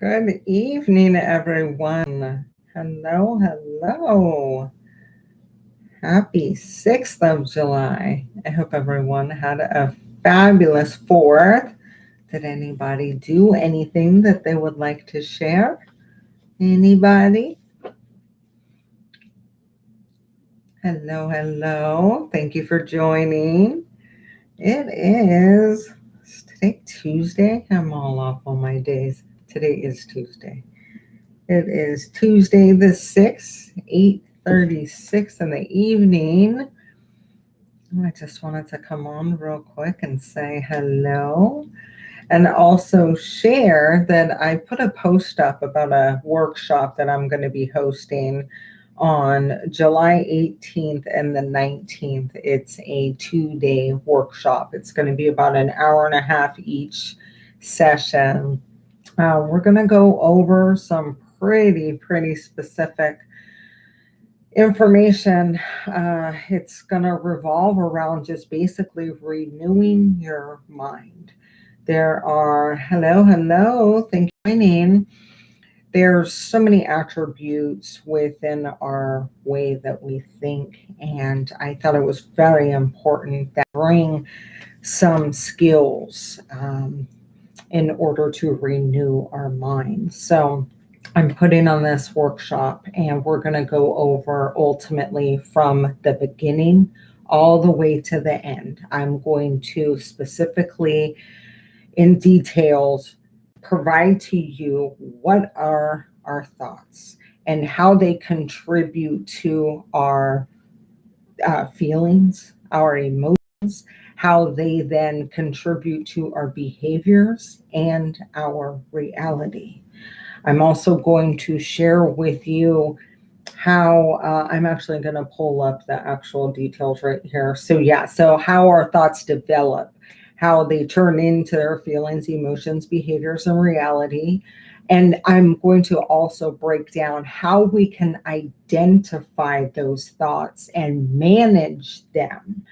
Good evening, everyone. Hello, hello. Happy 6th of July. I hope everyone had a fabulous 4th. Did anybody do anything that they would like to share? Anybody? Hello, hello. Thank you for joining. It is today Tuesday. I'm all off on my days. Today is Tuesday. It is Tuesday the 6th, 8:36 in the evening. I just wanted to come on real quick and say hello and also share that I put a post up about a workshop that I'm going to be hosting on July 18th and the 19th. It's a 2-day workshop. It's going to be about an hour and a half each session. We're going to go over some pretty specific information. It's going to revolve around just basically renewing your mind. There are, hello, thank you for joining. There's so many attributes within our way that we think, and I thought it was very important that bring some skills in order to renew our mind. So I'm putting on this workshop and we're going to go over ultimately from the beginning all the way to the end. I'm going to specifically in details provide to you what are our thoughts and how they contribute to our feelings, our emotions, how they then contribute to our behaviors and our reality. I'm also going to share with you how I'm actually going to pull up the actual details right here. So how our thoughts develop, how they turn into their feelings, emotions, behaviors, and reality. And I'm going to also break down how we can identify those thoughts and manage them.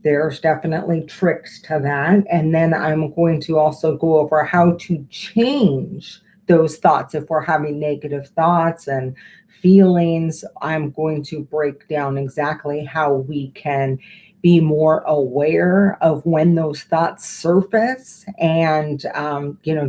There's definitely tricks to that. And then I'm going to also go over how to change those thoughts. If we're having negative thoughts and feelings, I'm going to break down exactly how we can be more aware of when those thoughts surface and,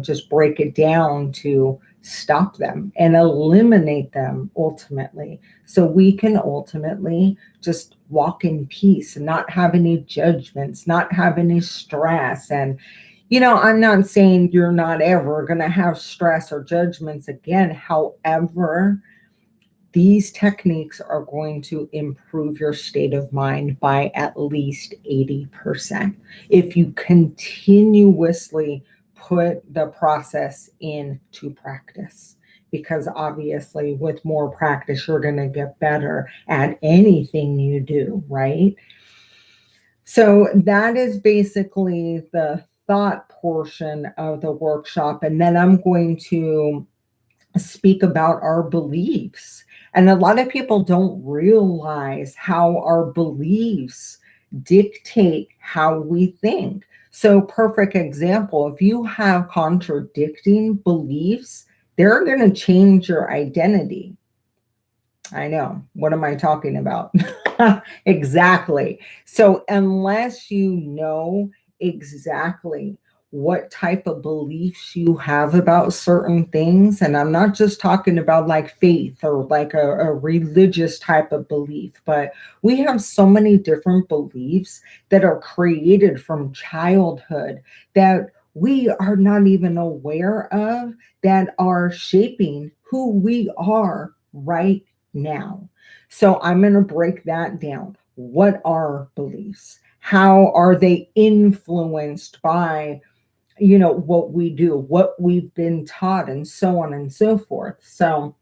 just break it down to stop them and eliminate them ultimately. So we can ultimately just walk in peace and not have any judgments, not have any stress. And, I'm not saying you're not ever going to have stress or judgments again. However, these techniques are going to improve your state of mind by at least 80% if you continuously put the process into practice. Because obviously, with more practice, you're going to get better at anything you do, right? So, that is basically the thought portion of the workshop. And then I'm going to speak about our beliefs. And a lot of people don't realize how our beliefs dictate how we think. So, perfect example, if you have contradicting beliefs, they're going to change your identity. I know. What am I talking about? Exactly. So, unless you know exactly what type of beliefs you have about certain things, and I'm not just talking about like faith or like a religious type of belief, but we have so many different beliefs that are created from childhood that we are not even aware of that are shaping who we are right now. So I'm going to break that down. What are beliefs? How are they influenced by, what we do, what we've been taught, and so on and so forth. So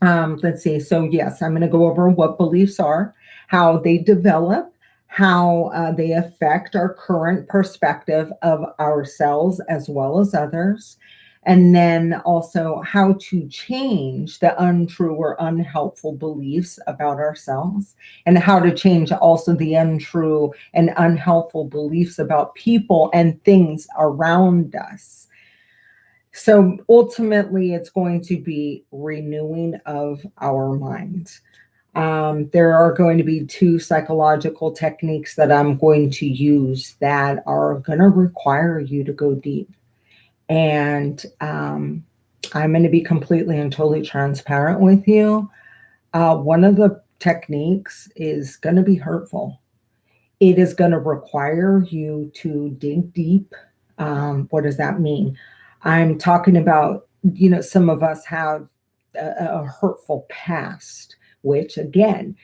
let's see. So yes, I'm going to go over what beliefs are, how they develop, how they affect our current perspective of ourselves as well as others, and then also how to change the untrue or unhelpful beliefs about ourselves, and how to change also the untrue and unhelpful beliefs about people and things around us. So ultimately, it's going to be renewing of our minds. There are going to be two psychological techniques that I'm going to use that are going to require you to go deep. And I'm going to be completely and totally transparent with you. One of the techniques is going to be hurtful. It is going to require you to dig deep. What does that mean? I'm talking about, some of us have a hurtful past, which again,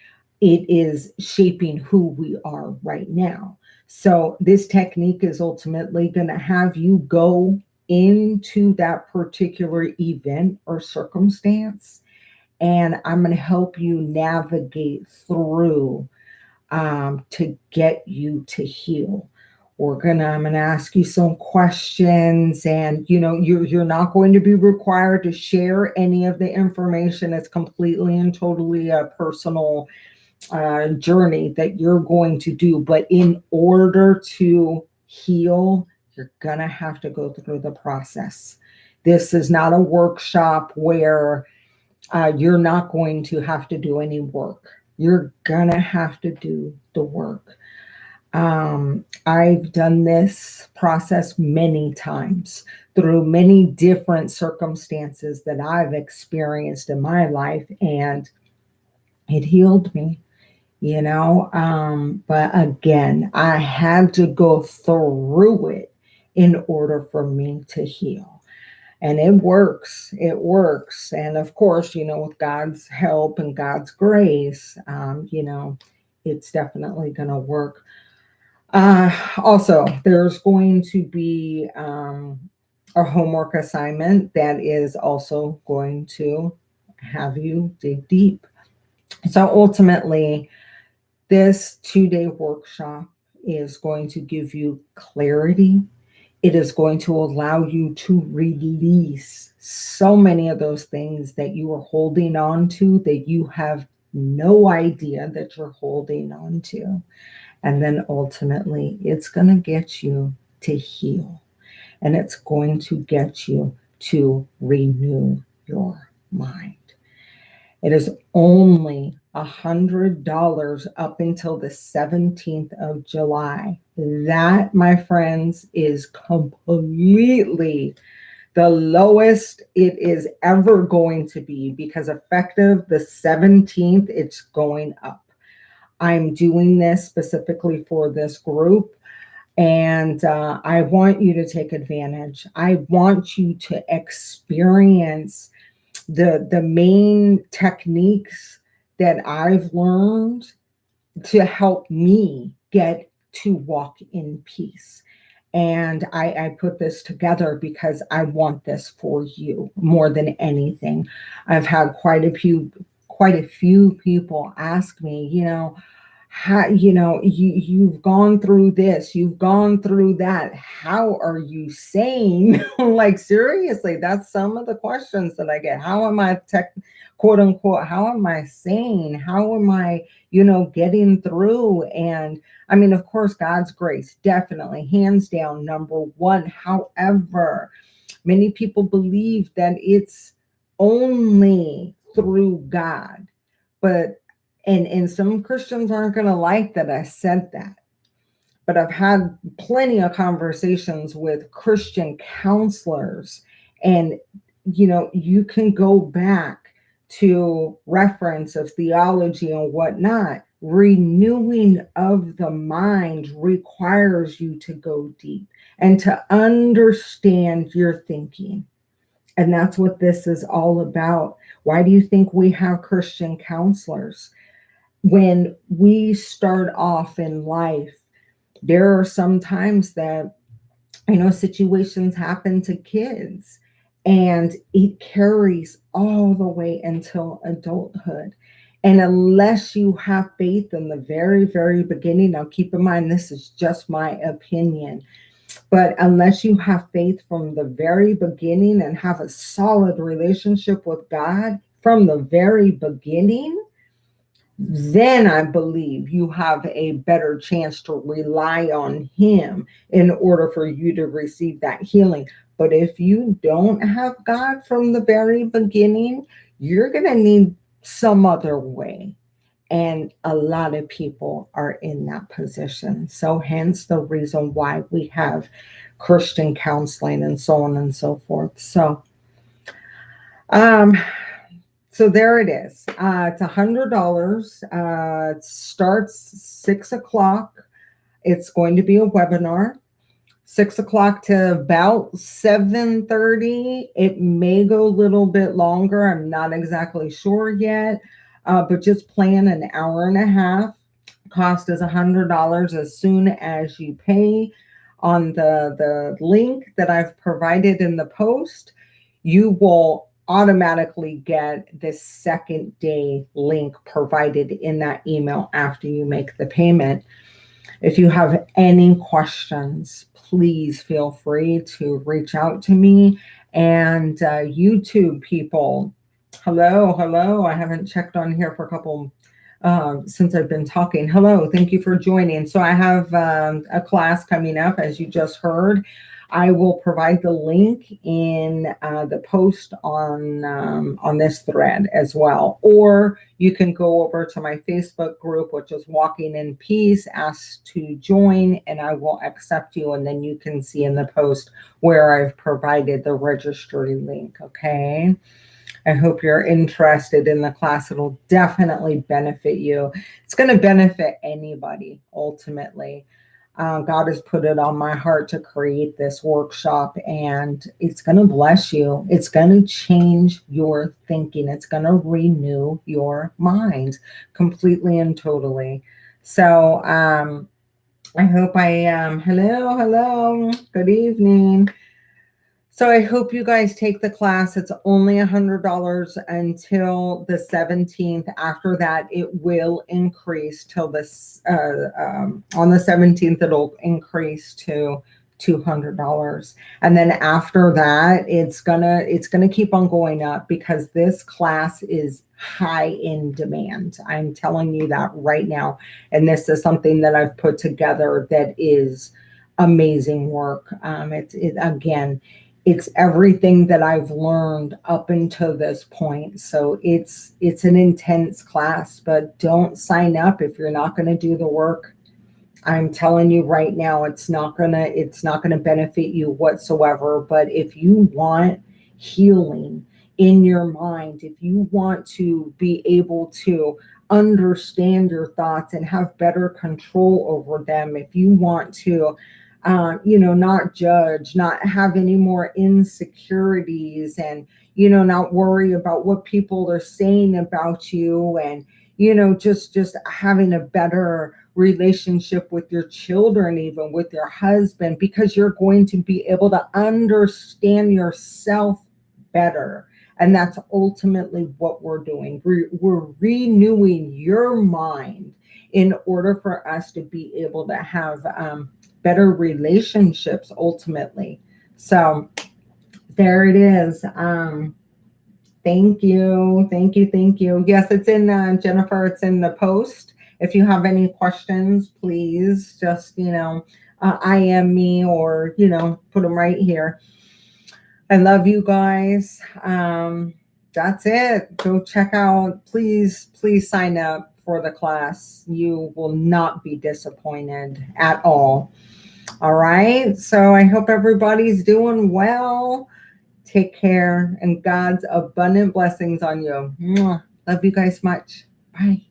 it is shaping who we are right now. So, this technique is ultimately going to have you go into that particular event or circumstance, and I'm going to help you navigate through to get you to heal. I'm gonna ask you some questions, and you're not going to be required to share any of the information. It's completely and totally a personal journey that you're going to do. But in order to heal, you're gonna have to go through the process. This is not a workshop where you're not going to have to do any work. You're gonna have to do the work. I've done this process many times through many different circumstances that I've experienced in my life, and it healed me, But again, I had to go through it in order for me to heal. And it works. It works. And of course, with God's help and God's grace, it's definitely going to work. Also, there's going to be a homework assignment that is also going to have you dig deep. So ultimately, this 2-day workshop is going to give you clarity. It is going to allow you to release so many of those things that you are holding on to that you have no idea that you're holding on to. And then ultimately, it's going to get you to heal, and it's going to get you to renew your mind. It is only $100 up until the 17th of July. That, my friends, is completely the lowest it is ever going to be, because effective the 17th, it's going up. I'm doing this specifically for this group, and I want you to take advantage. I want you to experience the main techniques that I've learned to help me get to walk in peace. And I put this together because I want this for you more than anything. I've had quite a few people ask me, how, you've gone through this, you've gone through that, how are you sane? Like, seriously, that's some of the questions that I get. How am I quote unquote, how am I sane? How am I, getting through? And I mean, of course, God's grace, definitely, hands down, number one. However, many people believe that it's only through God, but and some Christians aren't going to like that I said that. But I've had plenty of conversations with Christian counselors, and you can go back to reference of theology and whatnot. Renewing of the mind requires you to go deep and to understand your thinking. And that's what this is all about. Why do you think we have Christian counselors? When we start off in life, there are some times that, situations happen to kids, and it carries all the way until adulthood. And unless you have faith in the very, very beginning, now keep in mind, this is just my opinion, but unless you have faith from the very beginning and have a solid relationship with God from the very beginning, then I believe you have a better chance to rely on Him in order for you to receive that healing. But if you don't have God from the very beginning, you're going to need some other way. And a lot of people are in that position. So, hence the reason why we have Christian counseling and so on and so forth. Um, so there it is. It's $100. It starts 6 o'clock. It's going to be a webinar. 6 o'clock to about 7:30. It may go a little bit longer. I'm not exactly sure yet, but just plan an hour and a half. Cost is $100 as soon as you pay on the link that I've provided in the post. You will automatically get this second day link provided in that email after you make the payment. If you have any questions, please feel free to reach out to me. And YouTube people, hello. I haven't checked on here for a couple since I've been talking. Hello, thank you for joining. So I have a class coming up, as you just heard. I will provide the link in the post on this thread as well. Or you can go over to my Facebook group, which is Walking in Peace, ask to join, and I will accept you. And then you can see in the post where I've provided the registry link, okay? I hope you're interested in the class. It'll definitely benefit you. It's going to benefit anybody, ultimately. God has put it on my heart to create this workshop, and it's going to bless you. It's going to change your thinking. It's going to renew your mind completely and totally. So I hope hello, good evening. So I hope you guys take the class. It's only $100 until the 17th. After that, it will increase till this on the 17th. It'll increase to $200, and then after that, it's gonna keep on going up because this class is high in demand. I'm telling you that right now, and this is something that I've put together that is amazing work. It's everything that I've learned up until this point. So it's an intense class, but don't sign up if you're not going to do the work. I'm telling you right now, it's not gonna benefit you whatsoever. But if you want healing in your mind, if you want to be able to understand your thoughts and have better control over them, if you want to not judge, not have any more insecurities, and, not worry about what people are saying about you, and, just having a better relationship with your children, even with your husband, because you're going to be able to understand yourself better. And that's ultimately what we're doing. We're renewing your mind in order for us to be able to have better relationships ultimately. So there it is. Thank you. Yes, it's in Jennifer, it's in the post. If you have any questions, please just IM me, or put them right here. I love you guys. That's it. Go check out, please sign up for the class. You will not be disappointed at all. All right. So I hope everybody's doing well. Take care, and God's abundant blessings on you. Mwah. Love you guys much. Bye.